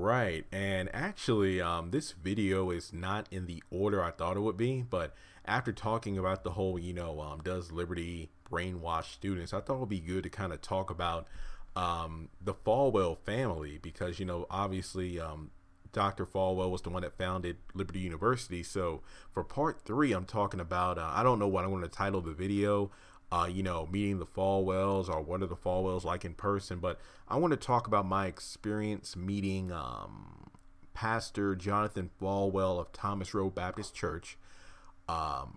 Right. And actually, this video is not in the order I thought it would be, but after talking about the whole, does Liberty brainwash students, I thought it would be good to kind of talk about the Falwell family because, obviously, Dr. Falwell was the one that founded Liberty University. So for part three, I'm talking about, I don't know what I'm going to title the video, meeting the Falwells or what are the Falwells like in person. But I want to talk about my experience meeting Pastor Jonathan Falwell of Thomas Road Baptist Church,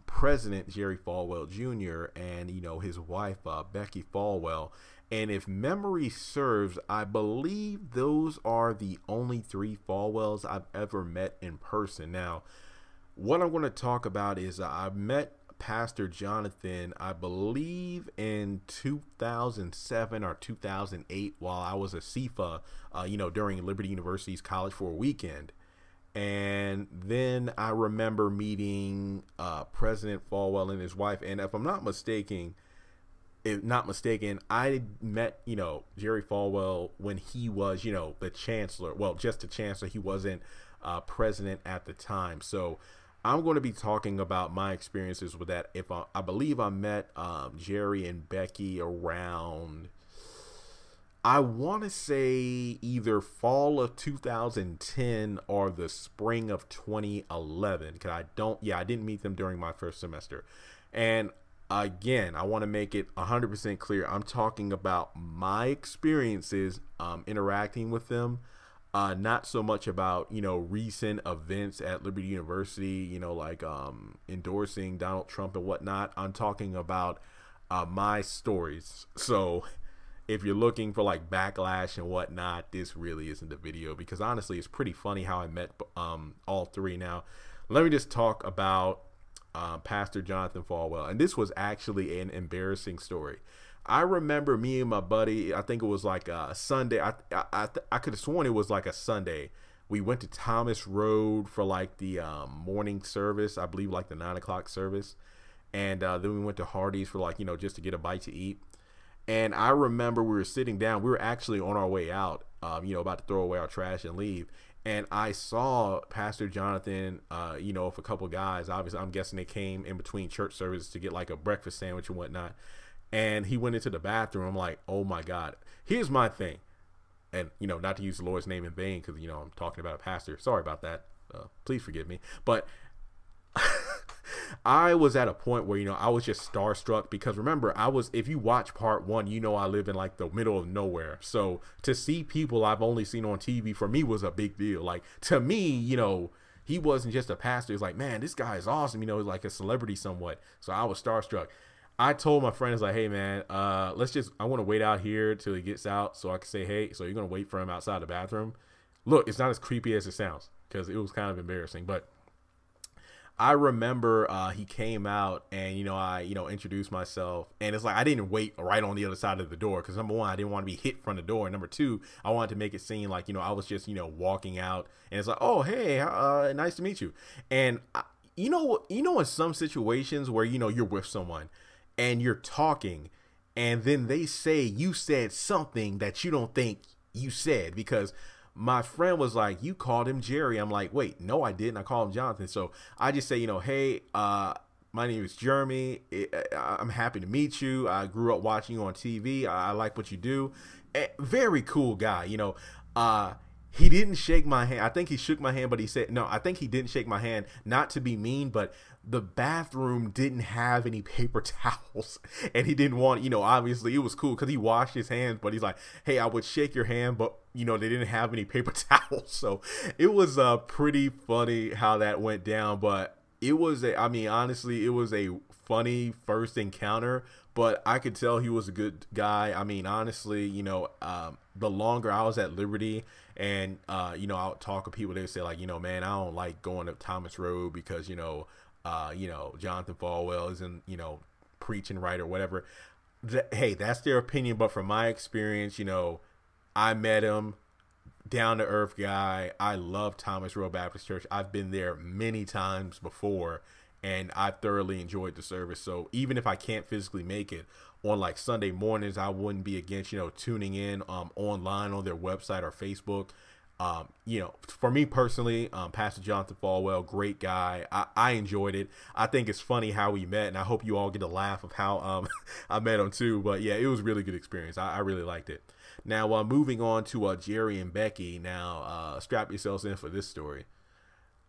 President Jerry Falwell Jr., and, his wife, Becky Falwell. And if memory serves, I believe those are the only three Falwells I've ever met in person. Now, what I'm going to talk about is I met Pastor Jonathan, I believe in 2007 or 2008 while I was a CFA, during Liberty University's College for a Weekend. And then I remember meeting President Falwell and his wife. And if I'm not mistaken, I met, Jerry Falwell when he was, the chancellor. Well, just the chancellor. He wasn't president at the time. So I'm going to be talking about my experiences with that. I believe I met Jerry and Becky around, I want to say either fall of 2010 or the spring of 2011. Cause I didn't meet them during my first semester. And again, I want to make it 100% clear. I'm talking about my experiences interacting with them, not so much about, recent events at Liberty University, like endorsing Donald Trump and whatnot. I'm talking about my stories. So if you're looking for like backlash and whatnot, this really isn't the video because honestly, it's pretty funny how I met all three. Now, let me just talk about Pastor Jonathan Falwell, and this was actually an embarrassing story. I remember me and my buddy, I think it was like a Sunday. I could have sworn it was like a Sunday. We went to Thomas Road for like the morning service, I believe like the 9 o'clock service. And then we went to Hardee's for like, just to get a bite to eat. And I remember we were sitting down, we were actually on our way out, about to throw away our trash and leave. And I saw Pastor Jonathan, with a couple guys. Obviously, I'm guessing they came in between church services to get like a breakfast sandwich and whatnot. And he went into the bathroom. I'm like, oh my God. Here's my thing. And, not to use the Lord's name in vain because, I'm talking about a pastor. Sorry about that. Please forgive me. But I was at a point where, I was just starstruck because remember, if you watch part one, I live in like the middle of nowhere. So to see people I've only seen on TV for me was a big deal. Like to me, he wasn't just a pastor. It's like, man, this guy is awesome. He's like a celebrity somewhat. So I was starstruck. I told my friends like, hey man, I want to wait out here till he gets out so I can say, hey, so you're going to wait for him outside the bathroom. Look, it's not as creepy as it sounds because it was kind of embarrassing, but I remember he came out and, I, introduced myself and it's like, I didn't wait right on the other side of the door. Cause number one, I didn't want to be hit from the door. And number two, I wanted to make it seem like, I was just, walking out and it's like, oh, hey, nice to meet you. And in some situations where, you're with someone and you're talking and then they say you said something that you don't think you said because my friend was like, you called him Jerry. I'm like, wait, no, I didn't. I called him Jonathan. So I just say, hey, my name is Jeremy. I'm happy to meet you. I grew up watching you on TV. I like what you do. Very cool guy. He didn't shake my hand. I think he shook my hand, but he said, no, I think he didn't shake my hand, not to be mean, but the bathroom didn't have any paper towels and he didn't want, obviously it was cool because he washed his hands, but he's like, hey, I would shake your hand, but they didn't have any paper towels. So it was pretty funny how that went down, but it was honestly, it was a funny first encounter, but I could tell he was a good guy. I mean, honestly, the longer I was at Liberty and, I would talk to people, they would say like, man, I don't like going to Thomas Road because, Jonathan Falwell isn't, preaching right or whatever. Hey, that's their opinion. But from my experience, I met him, down to earth guy. I love Thomas Road Baptist Church. I've been there many times before and I thoroughly enjoyed the service. So even if I can't physically make it on like Sunday mornings, I wouldn't be against, tuning in online on their website or Facebook. For me personally, Pastor Jonathan Falwell, great guy. I enjoyed it. I think it's funny how we met, and I hope you all get a laugh of how I met him too. But yeah, it was a really good experience. I really liked it. Now, moving on to Jerry and Becky. Now, strap yourselves in for this story.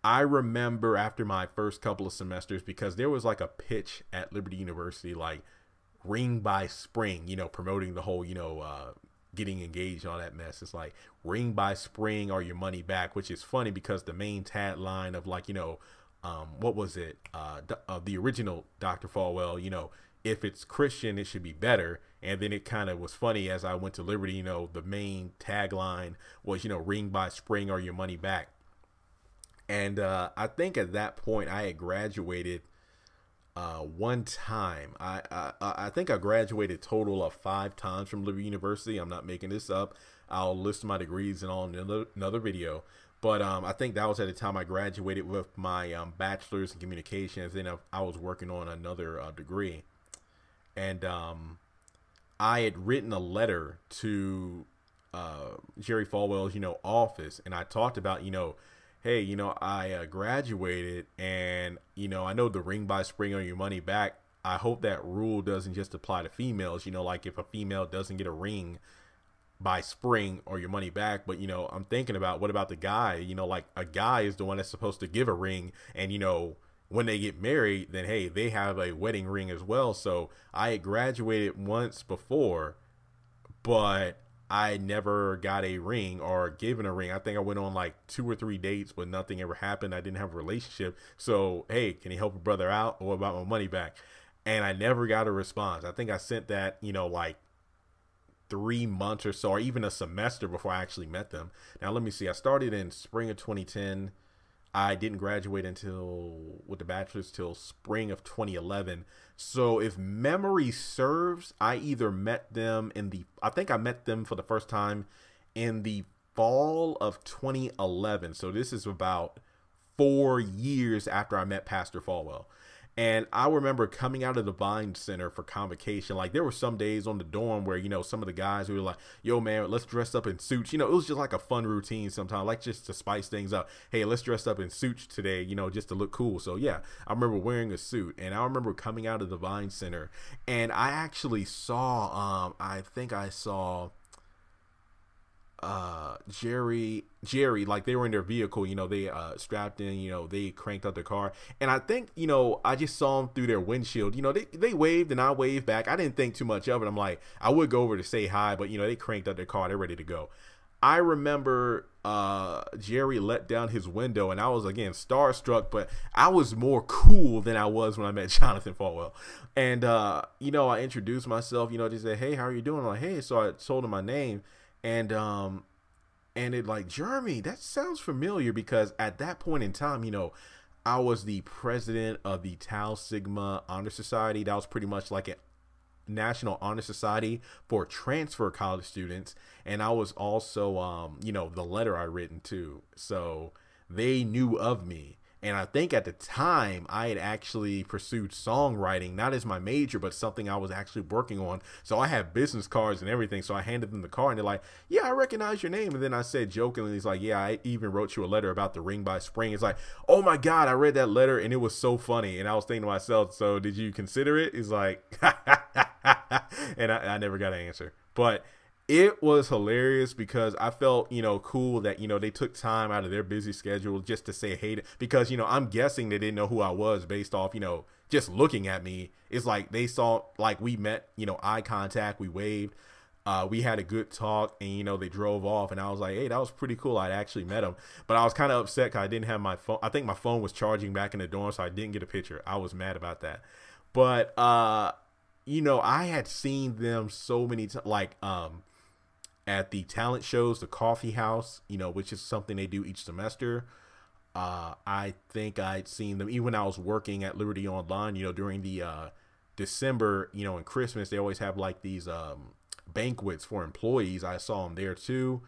I remember after my first couple of semesters, because there was like a pitch at Liberty University, like ring by spring, promoting the whole, getting engaged on that mess. It's like ring by spring or your money back, which is funny because the main tagline of like, what was it? The original Dr. Falwell, if it's Christian, it should be better. And then it kind of was funny as I went to Liberty, the main tagline was, ring by spring or your money back. And I think at that point I had graduated one time. I think I graduated a total of 5 times from Liberty University. I'm not making this up. I'll list my degrees and all in another video. But I think that was at the time I graduated with my bachelor's in communications. Then I was working on another degree. And I had written a letter to Jerry Falwell's, office. And I talked about, hey, I graduated and, I know the ring by spring or your money back. I hope that rule doesn't just apply to females, like if a female doesn't get a ring by spring or your money back. But, I'm thinking about what about the guy, like a guy is the one that's supposed to give a ring. And, when they get married, then, hey, they have a wedding ring as well. So I had graduated once before, but I never got a ring or given a ring. I think I went on like 2 or 3 dates, but nothing ever happened. I didn't have a relationship. So, hey, can you help a brother out? Or what about my money back? And I never got a response. I think I sent that, like 3 months or so, or even a semester before I actually met them. Now, let me see. I started in spring of 2010. I didn't graduate with the bachelor's till spring of 2011. So if memory serves, I either met them I think I met them for the first time in the fall of 2011. So this is about 4 years after I met Pastor Falwell. And I remember coming out of the Vine Center for convocation. Like there were some days on the dorm where, some of the guys who were like, yo, man, let's dress up in suits. It was just like a fun routine sometimes, like just to spice things up. Hey, let's dress up in suits today, just to look cool. So, yeah, I remember wearing a suit and I remember coming out of the Vine Center and I actually saw I think I saw Jerry, like they were in their vehicle, they strapped in, they cranked up their car. And I think, I just saw them through their windshield, they waved and I waved back. I didn't think too much of it. I'm like, I would go over to say hi, but they cranked up their car. They're ready to go. I remember Jerry let down his window and I was again starstruck, but I was more cool than I was when I met Jonathan Falwell. And, I introduced myself, they said, hey, how are you doing? I'm like, hey, so I told him my name. And it like, Jeremy, that sounds familiar because at that point in time, I was the president of the Tau Sigma Honor Society. That was pretty much like a national honor society for transfer college students. And I was also, the letter I written too. So they knew of me. And I think at the time I had actually pursued songwriting, not as my major, but something I was actually working on. So I had business cards and everything. So I handed them the card and they're like, yeah, I recognize your name. And then I said jokingly, he's like, yeah, I even wrote you a letter about the ring by spring. It's like, oh my God, I read that letter and it was so funny. And I was thinking to myself, so did you consider it? He's like, and I never got an answer. But it was hilarious because I felt, cool that, they took time out of their busy schedule just to say hey, because, I'm guessing they didn't know who I was based off, just looking at me. It's like they saw, like we met, eye contact, we waved, we had a good talk and, they drove off and I was like, hey, that was pretty cool. I'd actually met him, but I was kind of upset because I didn't have my phone. I think my phone was charging back in the dorm, so I didn't get a picture. I was mad about that. But, I had seen them so many times, like, at the talent shows, the coffee house, which is something they do each semester. I think I'd seen them even when I was working at Liberty Online, during the December, and Christmas, they always have like these banquets for employees. I saw them there too.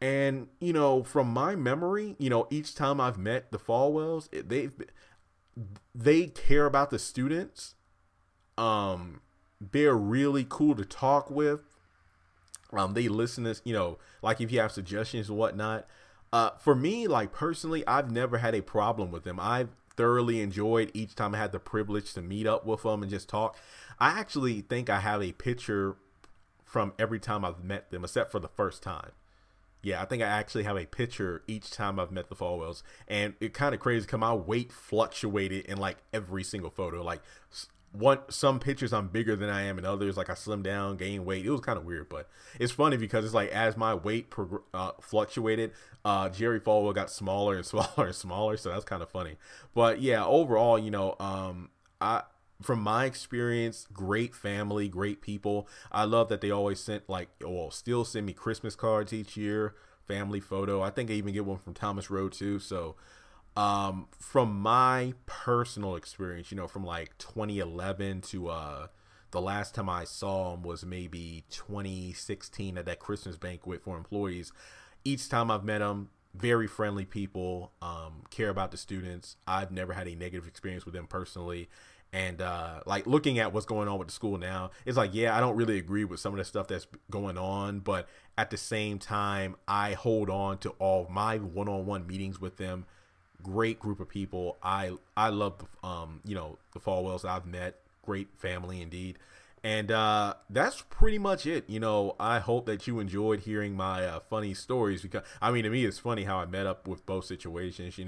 And, from my memory, each time I've met the Falwells, they care about the students. They're really cool to talk with. They listen to, like if you have suggestions and whatnot. For me, like personally, I've never had a problem with them. I've thoroughly enjoyed each time I had the privilege to meet up with them and just talk. I actually think I have a picture from every time I've met them, except for the first time. Yeah, I think I actually have a picture each time I've met the Falwells, and it kind of crazy because my weight fluctuated in like every single photo. Like some pictures I'm bigger than I am, and others like I slimmed down, gained weight. It was kind of weird, but it's funny because it's like as my weight fluctuated, Jerry Falwell got smaller and smaller and smaller, so that's kind of funny. But yeah, overall, I from my experience, great family, great people. I love that they always still send me Christmas cards each year, family photo. I think I even get one from Thomas Road too. So from my personal experience, from like 2011 to the last time I saw him was maybe 2016 at that Christmas banquet for employees. Each time I've met them, very friendly people, care about the students. I've never had a negative experience with them personally. And like looking at what's going on with the school now, it's like, yeah, I don't really agree with some of the stuff that's going on, but at the same time, I hold on to all my one-on-one meetings with them. Great group of people. I love the Falwells I've met. Great family indeed. And that's pretty much it. I hope that you enjoyed hearing my funny stories, because I mean, to me, it's funny how I met up with both situations.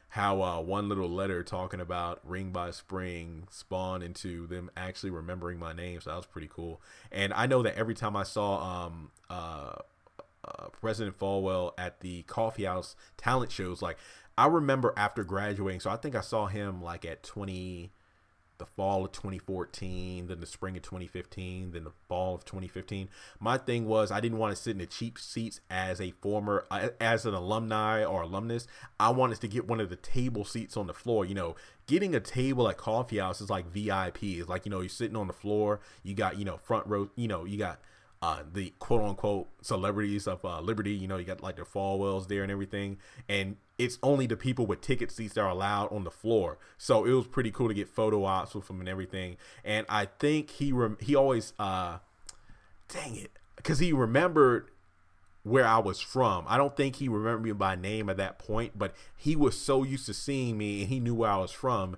How one little letter talking about Ring by Spring spawned into them actually remembering my name. So that was pretty cool. And I know that every time I saw President Falwell at the coffee house talent shows, like I remember after graduating, so I think I saw him like at the fall of 2014, then the spring of 2015, then the fall of 2015. My thing was I didn't want to sit in the cheap seats as an alumni or alumnus. I wanted to get one of the table seats on the floor. Getting a table at coffee house is like VIP. It's like, you're sitting on the floor. You got, front row, you got the quote unquote celebrities of Liberty. You got like the Falwells there and everything. And it's only the people with ticket seats that are allowed on the floor. So it was pretty cool to get photo ops with him and everything. And I think he always, dang it, because he remembered where I was from. I don't think he remembered me by name at that point, but he was so used to seeing me and he knew where I was from.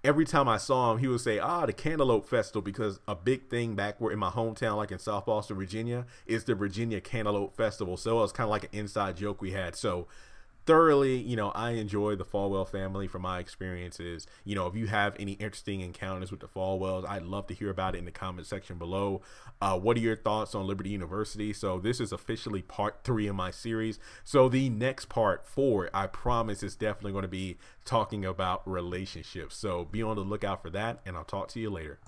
Every time I saw him, he would say, the Cantaloupe Festival, because a big thing back where in my hometown, like in South Boston, Virginia, is the Virginia Cantaloupe Festival. So it was kind of like an inside joke we had. So thoroughly, I enjoy the Falwell family from my experiences. If you have any interesting encounters with the Falwells, I'd love to hear about it in the comment section below. What are your thoughts on Liberty University? So this is officially part 3 of my series. So the next part 4, I promise, is definitely going to be talking about relationships. So be on the lookout for that, and I'll talk to you later.